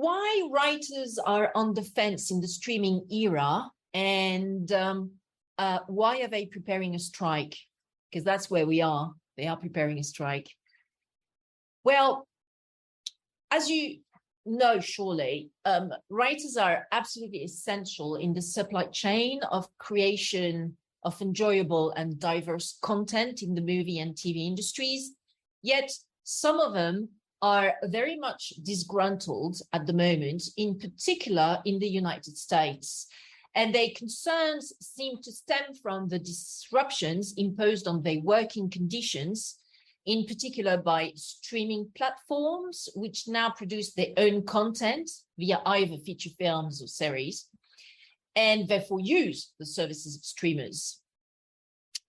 why writers are on the fence in the streaming era, and why are they preparing a strike? Because that's where we are. They are preparing a strike. Well, as you know, surely, writers are absolutely essential in the supply chain of creation of enjoyable and diverse content in the movie and TV industries. Yet some of them are very much disgruntled at the moment, in particular in the United States. And their concerns seem to stem from the disruptions imposed on their working conditions, in particular by streaming platforms, which now produce their own content via either feature films or series, and therefore use the services of streamers.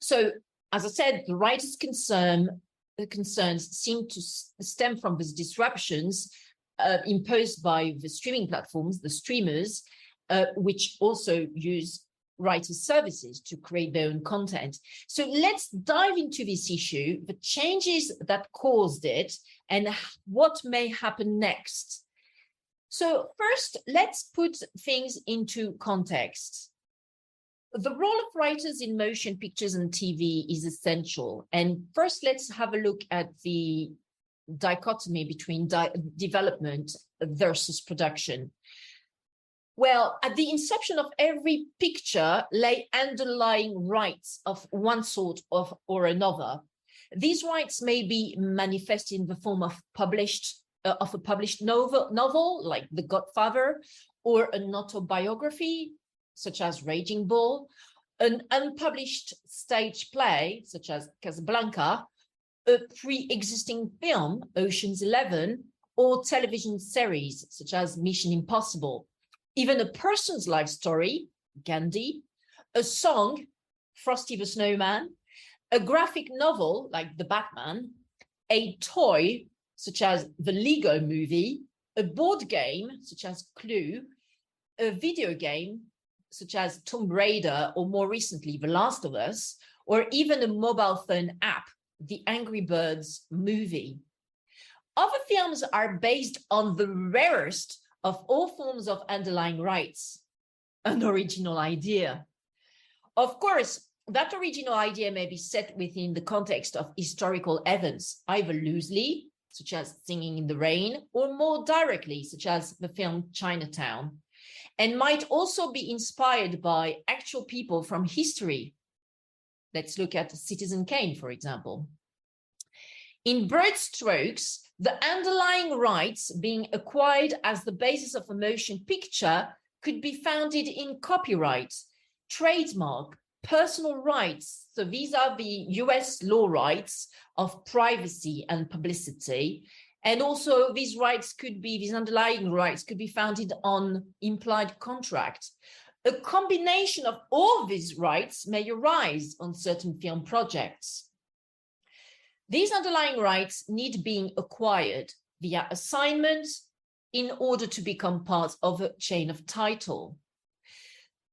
So, as I said, the writers' concerns seem to stem from these disruptions imposed by the streaming platforms, the streamers, which also use writers' services to create their own content. So let's dive into this issue, the changes that caused it, and what may happen next. So first, let's put things into context. The role of writers in motion pictures and TV is essential. And first, let's have a look at the dichotomy between development versus production. Well, at the inception of every picture lay underlying rights of one sort or another. These rights may be manifested in the form of a published novel like The Godfather, or an autobiography such as Raging Bull, an unpublished stage play such as Casablanca, a pre-existing film, Ocean's 11, or television series such as Mission Impossible. Even a person's life story, Gandhi, a song, Frosty the Snowman, a graphic novel like The Batman, a toy such as the Lego Movie, a board game such as Clue, a video game such as Tomb Raider, or more recently, The Last of Us, or even a mobile phone app, The Angry Birds movie. Other films are based on the rarest of all forms of underlying rights, an original idea. Of course, that original idea may be set within the context of historical events, either loosely, such as Singing in the Rain, or more directly, such as the film Chinatown, and might also be inspired by actual people from history. Let's look at Citizen Kane, for example. In broad strokes, the underlying rights being acquired as the basis of a motion picture could be founded in copyright, trademark, personal rights. So these are the US law rights of privacy and publicity. And also these underlying rights could be founded on implied contract. A combination of all these rights may arise on certain film projects. These underlying rights need being acquired via assignment in order to become part of a chain of title.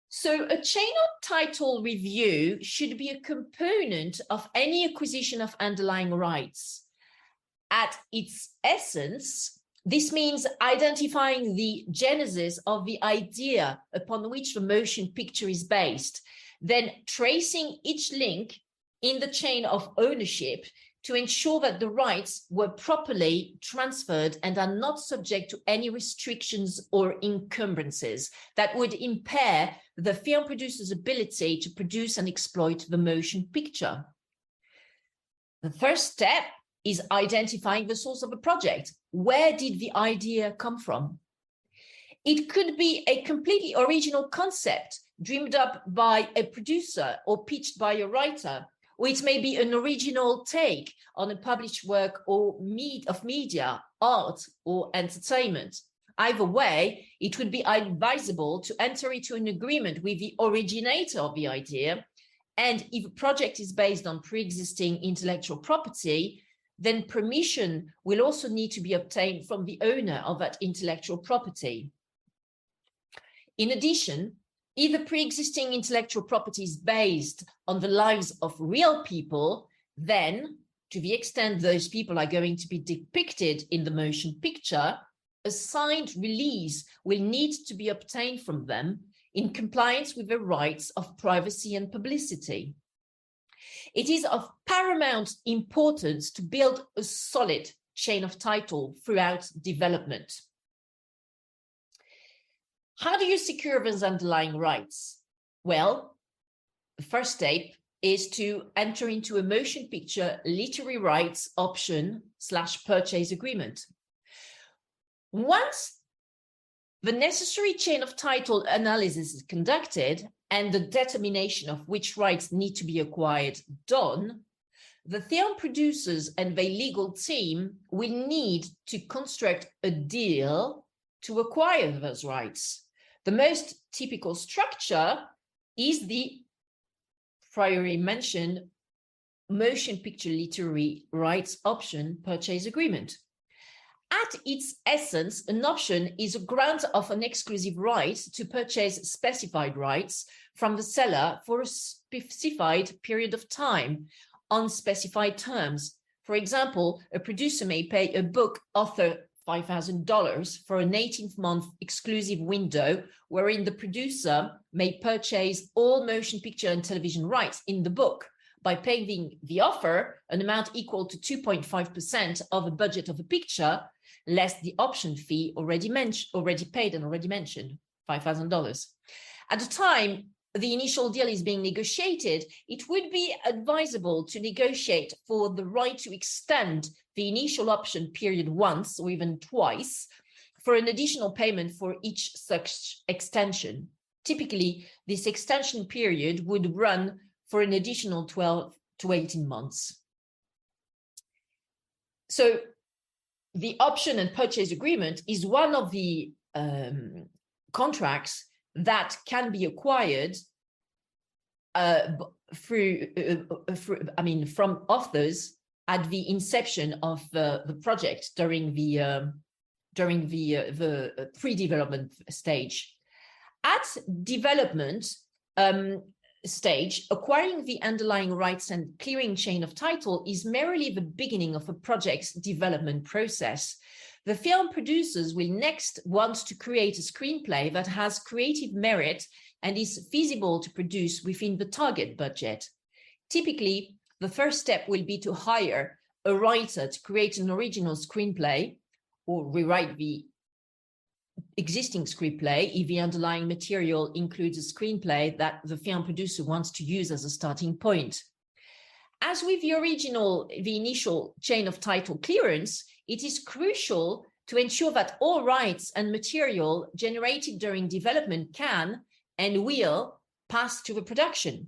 So a chain of title review should be a component of any acquisition of underlying rights. At its essence, this means identifying the genesis of the idea upon which the motion picture is based, then tracing each link in the chain of ownership to ensure that the rights were properly transferred and are not subject to any restrictions or encumbrances that would impair the film producer's ability to produce and exploit the motion picture. The first step is identifying the source of a project. Where did the idea come from? It could be a completely original concept dreamed up by a producer or pitched by a writer, or it may be an original take on a published work or of media, art, or entertainment. Either way, it would be advisable to enter into an agreement with the originator of the idea. And if a project is based on pre-existing intellectual property, then permission will also need to be obtained from the owner of that intellectual property. In addition, if the pre-existing intellectual property is based on the lives of real people, then, to the extent those people are going to be depicted in the motion picture, a signed release will need to be obtained from them in compliance with the rights of privacy and publicity. It is of paramount importance to build a solid chain of title throughout development. How do you secure those underlying rights? Well, the first step is to enter into a motion picture literary rights option/purchase agreement. Once the necessary chain of title analysis is conducted and the determination of which rights need to be acquired done, the film producers and their legal team will need to construct a deal to acquire those rights. The most typical structure is the previously mentioned motion picture literary rights option purchase agreement. At its essence, an option is a grant of an exclusive right to purchase specified rights from the seller for a specified period of time on specified terms. For example, a producer may pay a book author $5,000 for an 18-month exclusive window wherein the producer may purchase all motion picture and television rights in the book by paying the author an amount equal to 2.5% of the budget of a picture, less the option fee already paid and already mentioned, $5,000. At the time the initial deal is being negotiated, it would be advisable to negotiate for the right to extend the initial option period once or even twice for an additional payment for each such extension. Typically, this extension period would run for an additional 12 to 18 months. So the option and purchase agreement is one of the contracts that can be acquired from authors at the inception of the project during the pre-development stage. At development stage, acquiring the underlying rights and clearing chain of title is merely the beginning of a project's development process. The film producers will next want to create a screenplay that has creative merit and is feasible to produce within the target budget. Typically, the first step will be to hire a writer to create an original screenplay or rewrite the existing screenplay if the underlying material includes a screenplay that the film producer wants to use as a starting point. As with the initial chain of title clearance, it is crucial to ensure that all rights and material generated during development can and will pass to the production.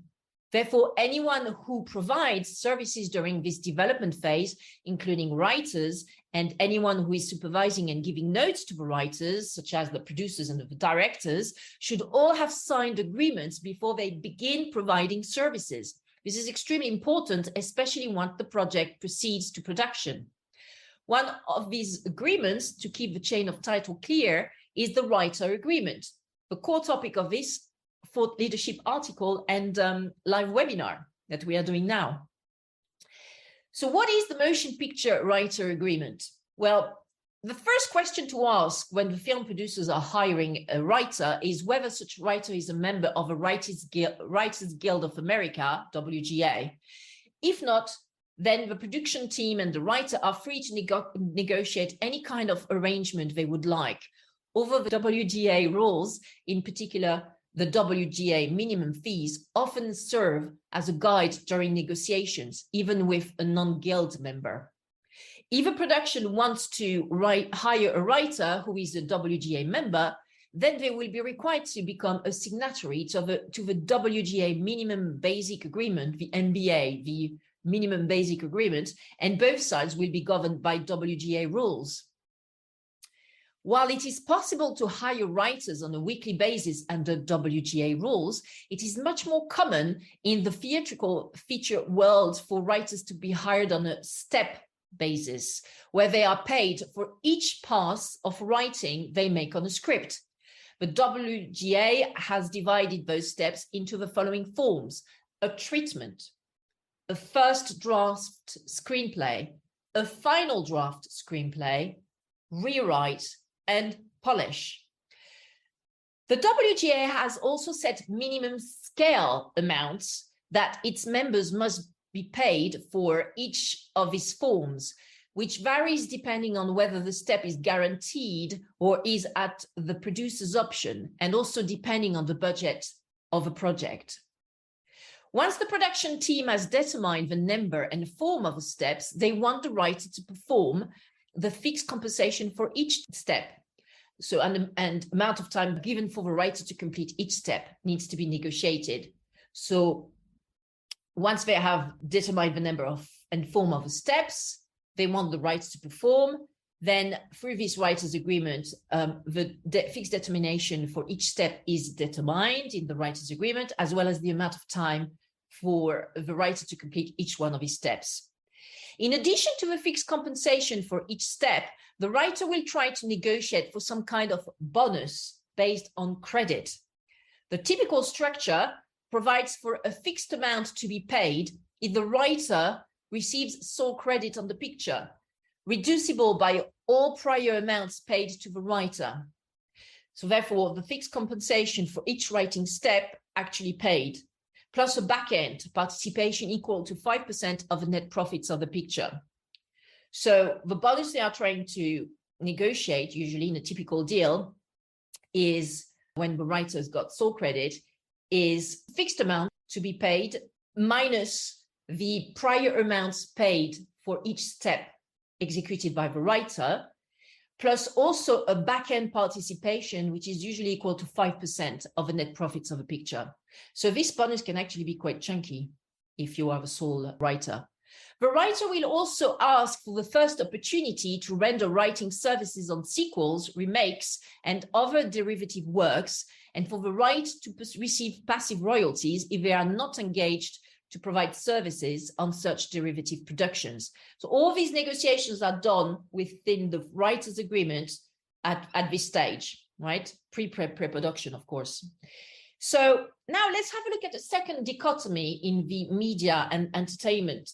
Therefore, anyone who provides services during this development phase, including writers and anyone who is supervising and giving notes to the writers, such as the producers and the directors, should all have signed agreements before they begin providing services. This is extremely important, especially once the project proceeds to production. One of these agreements to keep the chain of title clear is the writer agreement, the core topic of this thought leadership article and live webinar that we are doing now. So what is the motion picture writer agreement? Well, the first question to ask when the film producers are hiring a writer is whether such writer is a member of a Writers Guild of America, WGA. If not, then the production team and the writer are free to negotiate any kind of arrangement they would like. Although the WGA rules, in particular, the WGA minimum fees, often serve as a guide during negotiations, even with a non-guild member. If a production wants to hire a writer who is a WGA member, then they will be required to become a signatory to the WGA minimum basic agreement, the MBA, the minimum basic agreement, and both sides will be governed by WGA rules. While it is possible to hire writers on a weekly basis under WGA rules, it is much more common in the theatrical feature world for writers to be hired on a step basis, where they are paid for each pass of writing they make on a script. The WGA has divided those steps into the following forms: a treatment, a first draft screenplay, a final draft screenplay, rewrite, and polish. The WGA has also set minimum scale amounts that its members must be paid for each of its forms, which varies depending on whether the step is guaranteed or is at the producer's option, and also depending on the budget of a project. Once the production team has determined the number and form of the steps, they want the writer to perform the fixed compensation for each step. So and amount of time given for the writer to complete each step needs to be negotiated. So once they have determined the number of and form of the steps they want the writer to perform, then through this writer's agreement, the fixed determination for each step is determined in the writer's agreement, as well as the amount of time for the writer to complete each one of his steps. In addition to the fixed compensation for each step, the writer will try to negotiate for some kind of bonus based on credit. The typical structure provides for a fixed amount to be paid if the writer receives sole credit on the picture, reducible by all prior amounts paid to the writer. So therefore, the fixed compensation for each writing step actually paid, plus a back-end participation equal to 5% of the net profits of the picture. So the bonus they are trying to negotiate, usually in a typical deal, is when the writer's got sole credit, is fixed amount to be paid minus the prior amounts paid for each step executed by the writer, plus also a back-end participation, which is usually equal to 5% of the net profits of a picture. So this bonus can actually be quite chunky if you are the sole writer. The writer will also ask for the first opportunity to render writing services on sequels, remakes, and other derivative works, and for the right to receive passive royalties if they are not engaged to provide services on such derivative productions. So all these negotiations are done within the writer's agreement at this stage, right? Pre-production, of course. So now let's have a look at the second dichotomy in the media and entertainment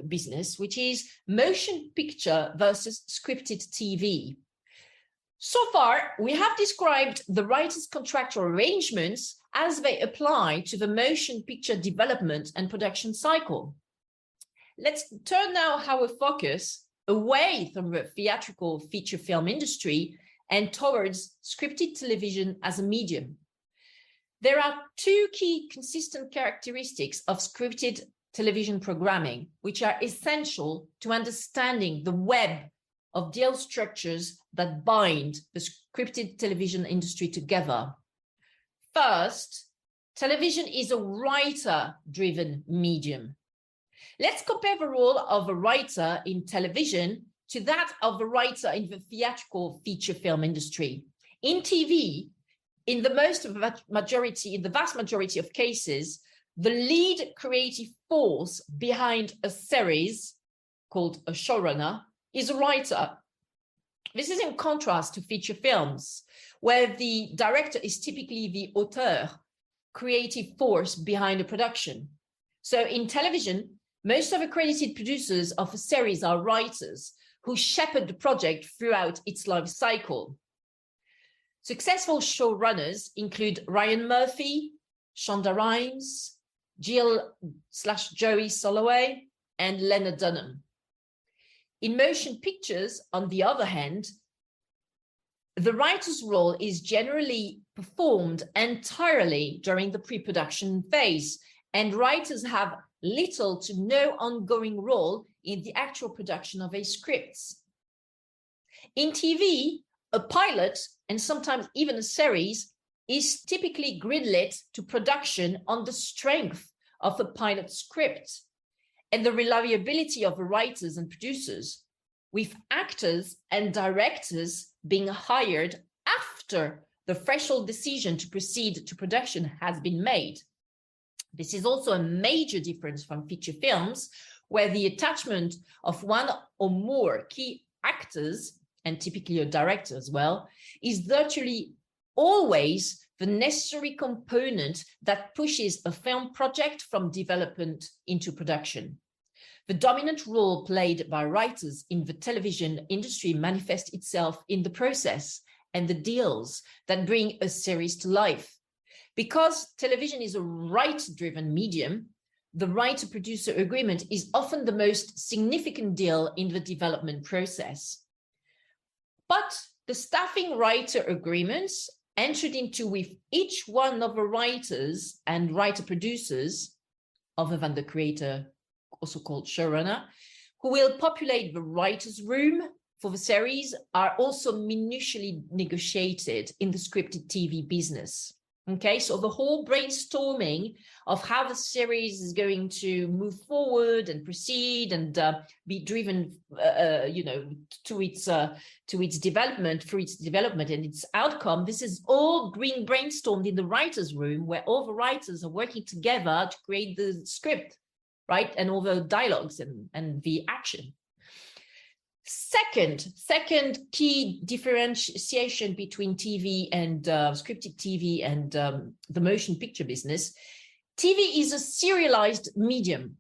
business, which is motion picture versus scripted TV. So far, we have described the writer's contractual arrangements as they apply to the motion picture development and production cycle. Let's turn now our focus away from the theatrical feature film industry and towards scripted television as a medium. There are two key consistent characteristics of scripted television programming, which are essential to understanding the web of deal structures that bind the scripted television industry together. First, television is a writer-driven medium. Let's compare the role of a writer in television to that of the writer in the theatrical feature film industry. In TV, in the vast majority of cases, the lead creative force behind a series, called a showrunner, is a writer. This is in contrast to feature films, where the director is typically the auteur, creative force behind a production. So in television, most of the accredited producers of a series are writers who shepherd the project throughout its life cycle. Successful showrunners include Ryan Murphy, Shonda Rhimes, Jill/Joey Soloway, and Lena Dunham. In motion pictures, on the other hand, the writer's role is generally performed entirely during the pre-production phase, and writers have little to no ongoing role in the actual production of a script. In TV, a pilot, and sometimes even a series, is typically greenlit to production on the strength of a pilot script and the reliability of the writers and producers, with actors and directors being hired after the threshold decision to proceed to production has been made. This is also a major difference from feature films, where the attachment of one or more key actors, and typically a director as well, is virtually always the necessary component that pushes a film project from development into production. The dominant role played by writers in the television industry manifests itself in the process and the deals that bring a series to life. Because television is a right-driven medium, the writer-producer agreement is often the most significant deal in the development process. But the staffing writer agreements entered into with each one of the writers and writer-producers, other than the creator, also called showrunner, who will populate the writer's room for the series, are also minutely negotiated in the scripted TV business. Okay, so the whole brainstorming of how the series is going to move forward and proceed and be driven, to its development, through its development and its outcome. This is all being brainstormed in the writers' room, where all the writers are working together to create the script, right, and all the dialogues and the action. Second key differentiation between TV and scripted TV and the motion picture business. TV is a serialized medium.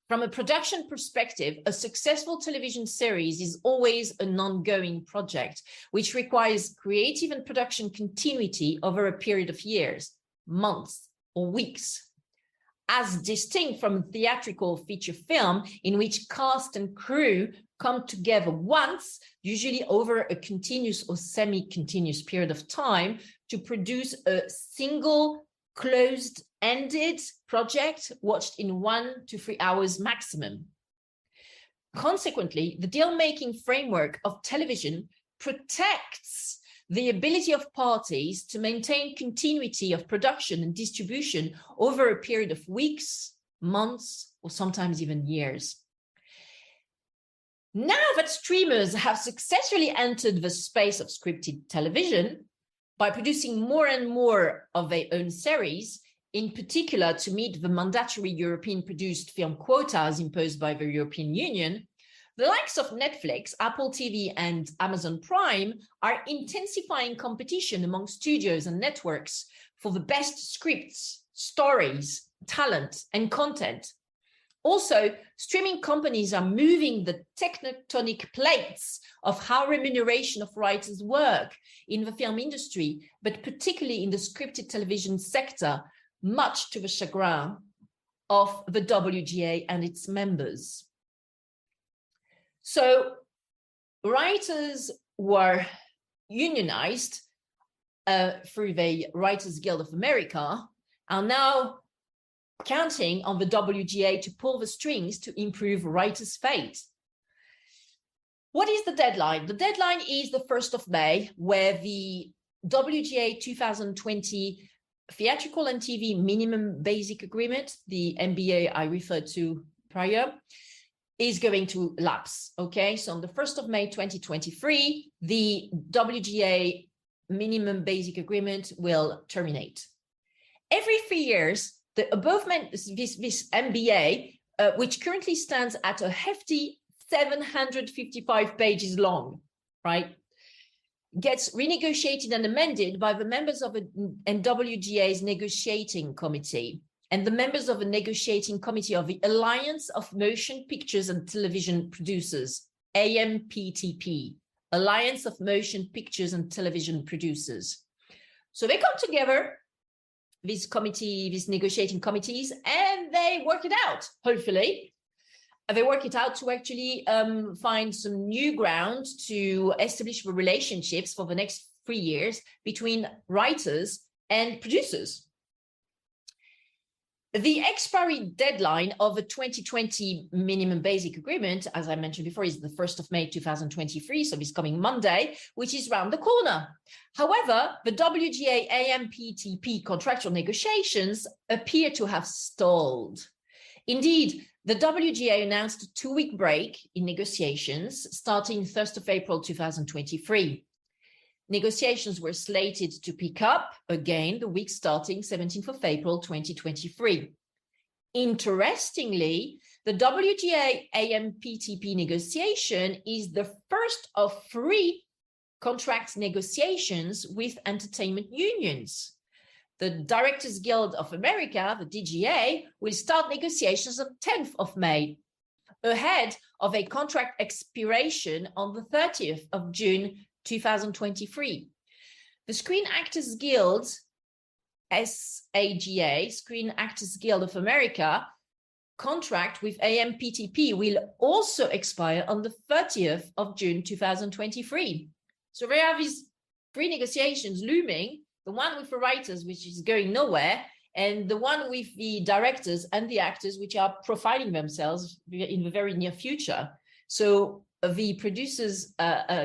From a production perspective, a successful television series is always an ongoing project, which requires creative and production continuity over a period of years, months, or weeks, as distinct from theatrical feature film, in which cast and crew come together once, usually over a continuous or semi-continuous period of time, to produce a single closed-ended project watched in 1 to 3 hours maximum. Consequently, the deal-making framework of television protects the ability of parties to maintain continuity of production and distribution over a period of weeks, months, or sometimes even years. Now that streamers have successfully entered the space of scripted television by producing more and more of their own series, in particular to meet the mandatory European produced film quotas imposed by the European Union, the likes of Netflix, Apple TV, and Amazon Prime are intensifying competition among studios and networks for the best scripts, stories, talent, and content. Also, streaming companies are moving the tectonic plates of how remuneration of writers work in the film industry, but particularly in the scripted television sector, much to the chagrin of the WGA and its members. So writers were unionized through the Writers Guild of America are now counting on the WGA to pull the strings to improve writers' fate. What is the deadline? The deadline is the 1st of May, where the WGA 2020 Theatrical and TV Minimum Basic Agreement, the MBA I referred to prior, is going to lapse. Okay, so on the 1st of May 2023, the WGA Minimum Basic Agreement will terminate. Every 3 years, the above this MBA, which currently stands at a hefty 755 pages long, right, gets renegotiated and amended by the members of WGA's negotiating committee and the members of the negotiating committee of the Alliance of Motion Pictures and Television Producers, AMPTP, Alliance of Motion Pictures and Television Producers. So they come together, this committee, these negotiating committees, and they work it out, hopefully. They work it out to actually find some new ground to establish the relationships for the next 3 years between writers and producers. The expiry deadline of the 2020 Minimum Basic Agreement, as I mentioned before, is the 1st of May 2023, so this coming Monday, which is round the corner. However, the WGA AMPTP contractual negotiations appear to have stalled. Indeed, the WGA announced a 2-week break in negotiations starting 1st of April 2023. Negotiations were slated to pick up again the week starting 17th of April 2023. Interestingly, the WGA AMPTP negotiation is the first of 3 contract negotiations with entertainment unions. The Directors Guild of America, the DGA, will start negotiations on 10th of May ahead of a contract expiration on the 30th of June 2023. The Screen Actors Guild, SAGA, Screen Actors Guild of America, contract with AMPTP will also expire on the 30th of June 2023. So we have these three negotiations looming, the one with the writers, which is going nowhere, and the one with the directors and the actors, which are profiling themselves in the very near future. So the producers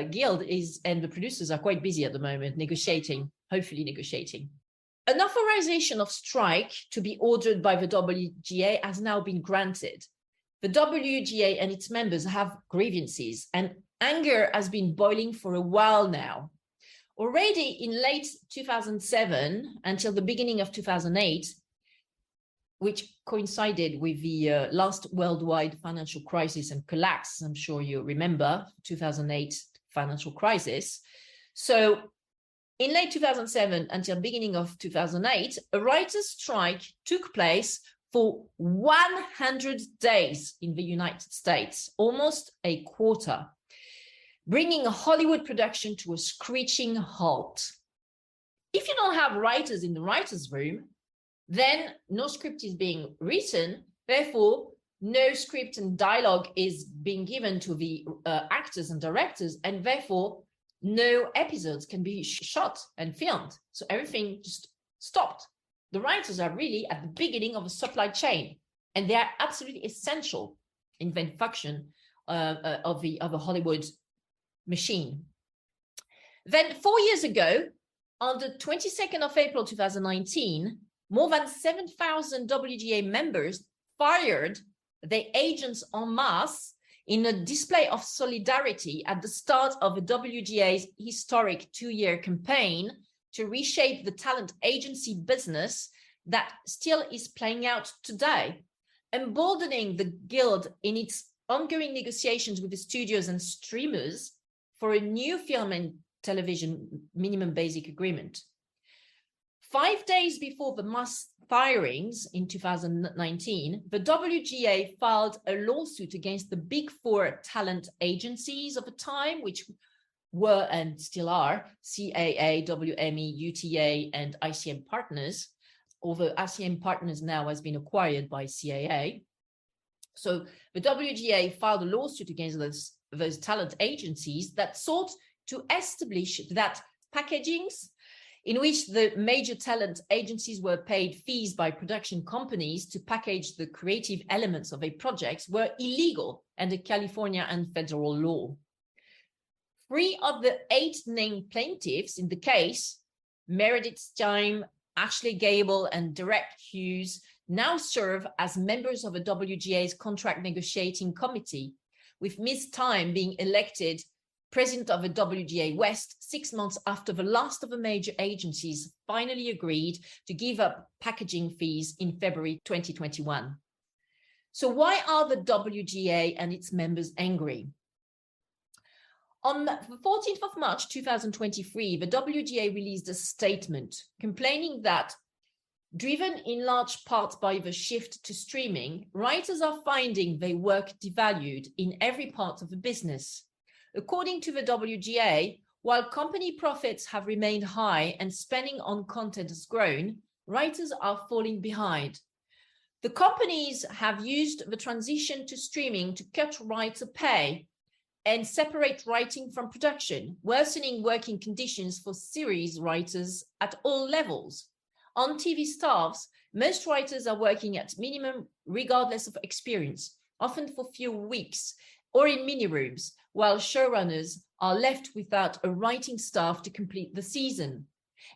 guild is, and the producers are quite busy at the moment, negotiating, hopefully negotiating. An authorization of strike to be ordered by the WGA has now been granted. The WGA and its members have grievances, and anger has been boiling for a while now. Already in late 2007 until the beginning of 2008, which coincided with the last worldwide financial crisis and collapse, I'm sure you remember, 2008 financial crisis. So in late 2007 until beginning of 2008, a writers' strike took place for 100 days in the United States, almost a quarter, bringing a Hollywood production to a screeching halt. If you don't have writers in the writers' room, then no script is being written, therefore no script and dialogue is being given to the actors and directors, and therefore no episodes can be shot and filmed. So everything just stopped. The writers are really at the beginning of a supply chain, and they are absolutely essential in the function of a Hollywood machine. Then 4 years ago, on the 22nd of April 2019, more than 7,000 WGA members fired their agents en masse in a display of solidarity at the start of the WGA's historic 2-year campaign to reshape the talent agency business that still is playing out today, emboldening the Guild in its ongoing negotiations with the studios and streamers for a new film and television minimum basic agreement. 5 days before the mass firings in 2019, the WGA filed a lawsuit against the big four talent agencies of the time, which were and still are CAA, WME, UTA, and ICM Partners, although ICM Partners now has been acquired by CAA. So the WGA filed a lawsuit against those talent agencies that sought to establish that packagings in which the major talent agencies were paid fees by production companies to package the creative elements of a project were illegal under California and federal law. 3 of the 8 named plaintiffs in the case, Meredith Stein, Ashley Gable, and Derek Hughes, now serve as members of the WGA's contract negotiating committee, with Ms. Time being elected president of the WGA West 6 months after the last of the major agencies finally agreed to give up packaging fees in February 2021. So why are the WGA and its members angry? On the 14th of March 2023, the WGA released a statement complaining that, driven in large part by the shift to streaming, writers are finding their work devalued in every part of the business. According to the WGA, while company profits have remained high and spending on content has grown, writers are falling behind. The companies have used the transition to streaming to cut writer pay and separate writing from production, worsening working conditions for series writers at all levels. On TV staffs, most writers are working at minimum regardless of experience, often for few weeks, or in mini rooms, while showrunners are left without a writing staff to complete the season.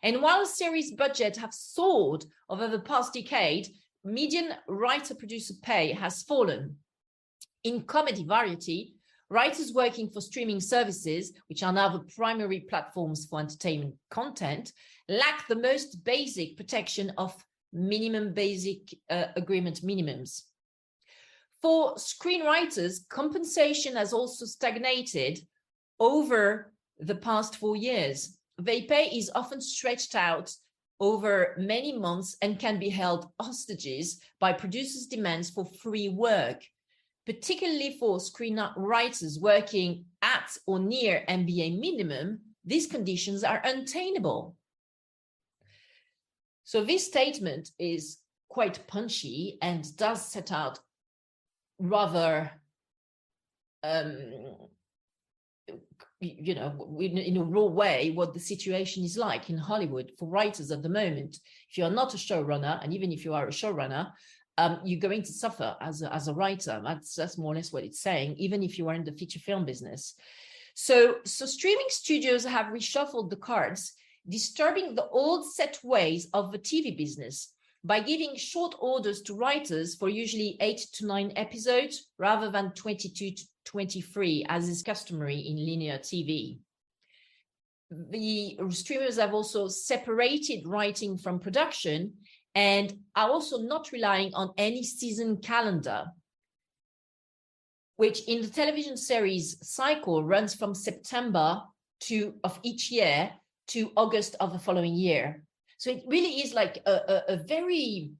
And while series budgets have soared over the past decade, median writer-producer pay has fallen. In comedy variety, writers working for streaming services, which are now the primary platforms for entertainment content, lack the most basic protection of minimum basic agreement minimums. For screenwriters, compensation has also stagnated over the past 4 years. Their pay is often stretched out over many months and can be held hostages by producers' demands for free work. particularly for screenwriters working at or near MBA minimum, these conditions are untenable. So this statement is quite punchy and does set out rather, in a raw way, what the situation is like in Hollywood for writers at the moment. If you're not a showrunner, and even if you are a showrunner, you're going to suffer as a writer. That's more or less what it's saying, even if you are in the feature film business. So streaming studios have reshuffled the cards, disturbing the old set ways of the TV business by giving short orders to writers for usually 8 to 9 episodes rather than 22 to 23, as is customary in linear TV. The streamers have also separated writing from production and are also not relying on any season calendar, which in the television series cycle runs from September of each year to August of the following year. So it really is like a very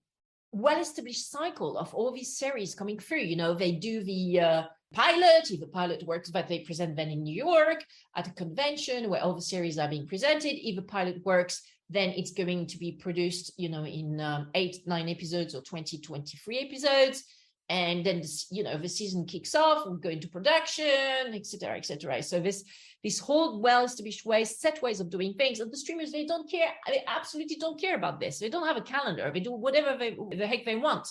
well-established cycle of all these series coming through. They do the pilot. If the pilot works, but they present then in New York at a convention where all the series are being presented. If the pilot works, then it's going to be produced, in 8, 9 episodes or 20, 23 episodes. And then, the season kicks off and go into production, et cetera, et cetera. So this whole well-established set ways of doing things, and the streamers, they don't care. They absolutely don't care about this. They don't have a calendar. They do whatever the heck they want.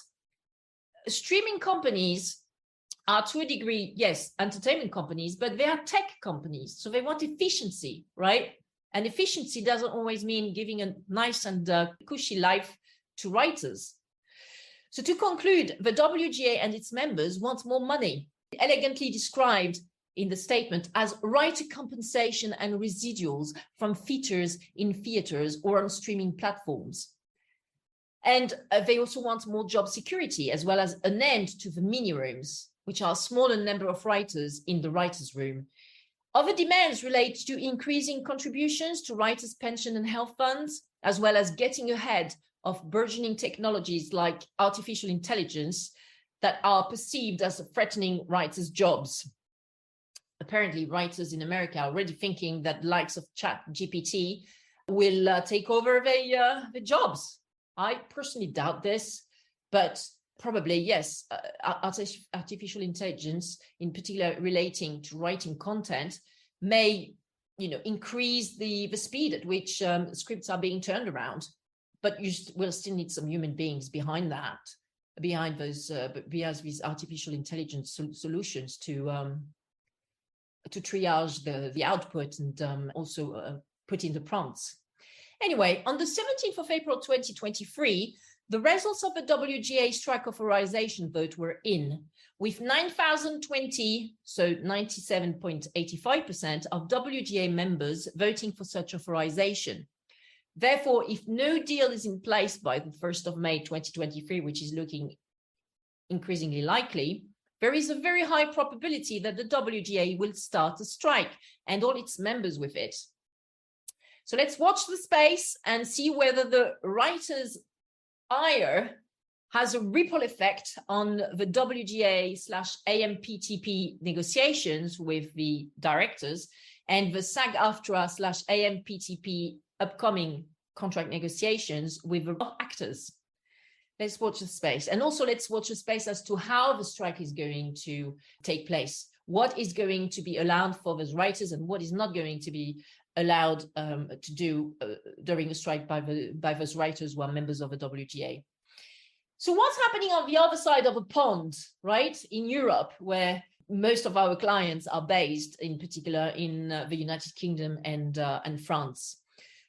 Streaming companies are, to a degree, yes, entertainment companies, but they are tech companies. So they want efficiency, right? And efficiency doesn't always mean giving a nice and cushy life to writers. So to conclude, the WGA and its members want more money, elegantly described in the statement as writer compensation and residuals from features in theaters or on streaming platforms. And they also want more job security, as well as an end to the mini rooms, which are a smaller number of writers in the writer's room. Other demands relate to increasing contributions to writers' pension and health funds, as well as getting ahead of burgeoning technologies like artificial intelligence that are perceived as threatening writers' jobs. Apparently, writers in America are already thinking that the likes of ChatGPT will take over the jobs. I personally doubt this, but probably, yes, artificial intelligence, in particular relating to writing content, may increase the speed at which scripts are being turned around. But you will still need some human beings behind those these artificial intelligence solutions to triage the output and also put in the prompts. Anyway, on the 17th of April 2023, the results of the WGA strike authorization vote were in, with 9,020, so 97.85% of WGA members voting for such authorization. Therefore, if no deal is in place by the 1st of May 2023, which is looking increasingly likely, there is a very high probability that the WGA will start a strike and all its members with it. So let's watch the space and see whether the writers' ire has a ripple effect on the WGA/AMPTP negotiations with the directors and the SAG-AFTRA/AMPTP upcoming contract negotiations with the actors. Let's watch the space. And also let's watch the space as to how the strike is going to take place. What is going to be allowed for those writers and what is not going to be allowed to do during the strike by those writers who are members of the WGA. So what's happening on the other side of the pond, right? In Europe, where most of our clients are based, in particular in the United Kingdom and France.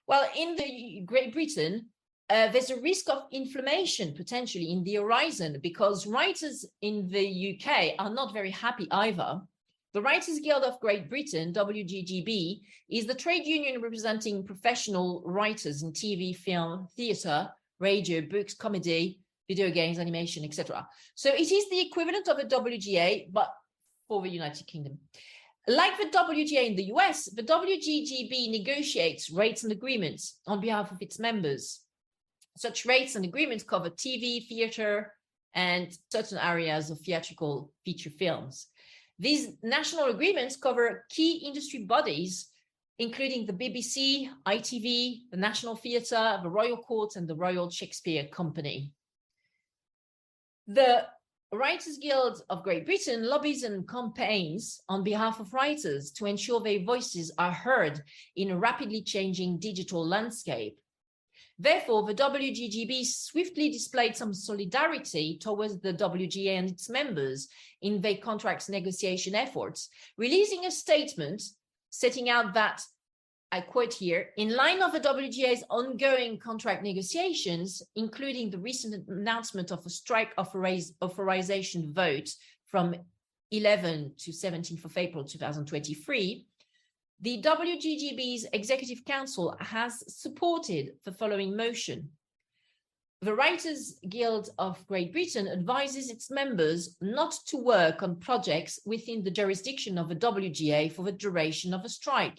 Well, in the Great Britain, there's a risk of inflammation potentially in the horizon because writers in the UK are not very happy either. The Writers Guild of Great Britain, WGGB, is the trade union representing professional writers in TV, film, theatre, radio, books, comedy, video games, animation, etc. So it is the equivalent of a WGA, but for the United Kingdom. Like the WGA in the US, the WGGB negotiates rates and agreements on behalf of its members. Such rates and agreements cover TV, theatre, and certain areas of theatrical feature films. These national agreements cover key industry bodies, including the BBC, ITV, the National Theatre, the Royal Court, and the Royal Shakespeare Company. The Writers Guild of Great Britain lobbies and campaigns on behalf of writers to ensure their voices are heard in a rapidly changing digital landscape. Therefore, the WGGB swiftly displayed some solidarity towards the WGA and its members in their contracts negotiation efforts, releasing a statement setting out that, I quote here, in line of the WGA's ongoing contract negotiations, including the recent announcement of a strike authorization vote from 11 to 17th of April 2023, the WGGB's Executive Council has supported the following motion. The Writers Guild of Great Britain advises its members not to work on projects within the jurisdiction of the WGA for the duration of a strike.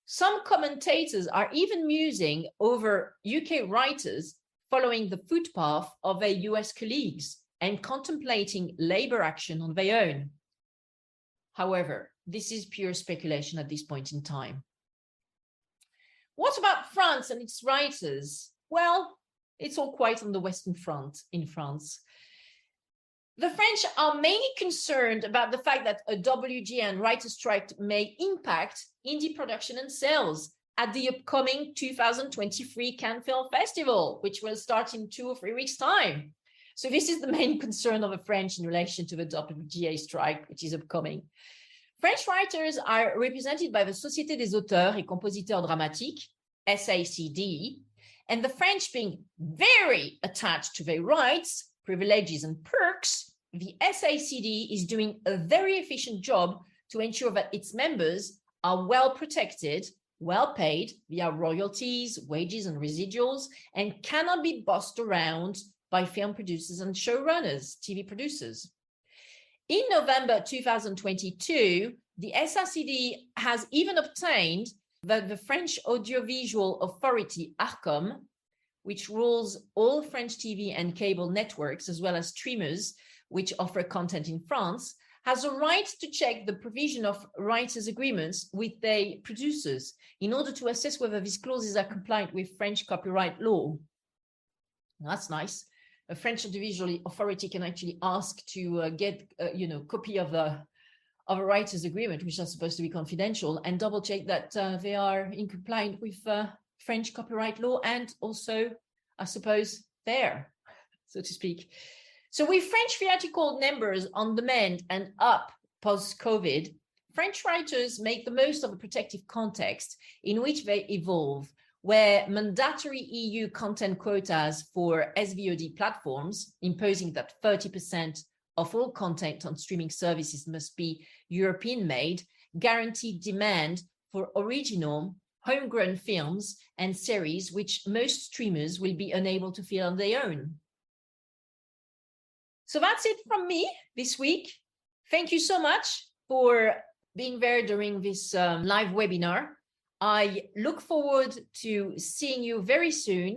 Some commentators are even musing over UK writers following the footpath of their US colleagues and contemplating labor action on their own. However, this is pure speculation at this point in time. What about France and its writers? Well, it's all quite on the Western Front in France. The French are mainly concerned about the fact that a WGA and writer strike may impact indie production and sales at the upcoming 2023 Cannes Film Festival, which will start in 2 or 3 weeks' time. So this is the main concern of the French in relation to the WGA strike, which is upcoming. French writers are represented by the Société des auteurs et compositeurs dramatiques, SACD, and the French being very attached to their rights, privileges, and perks, the SACD is doing a very efficient job to ensure that its members are well protected, well paid via royalties, wages, and residuals, and cannot be bossed around by film producers and showrunners, TV producers. In November 2022, the SACD has even obtained that the French audiovisual authority, ARCOM, which rules all French TV and cable networks, as well as streamers which offer content in France, has a right to check the provision of writers' agreements with their producers in order to assess whether these clauses are compliant with French copyright law. That's nice. A French audiovisual authority can actually ask to get copy of a writer's agreement, which are supposed to be confidential, and double check that they are in compliance with French copyright law and also, I suppose, fair, so to speak. So with French theatrical numbers on demand and up post-COVID, French writers make the most of a protective context in which they evolve, where mandatory EU content quotas for SVOD platforms, imposing that 30% of all content on streaming services must be European-made, guarantee demand for original, homegrown films and series, which most streamers will be unable to fill on their own. So that's it from me this week. Thank you so much for being there during this live webinar. I look forward to seeing you very soon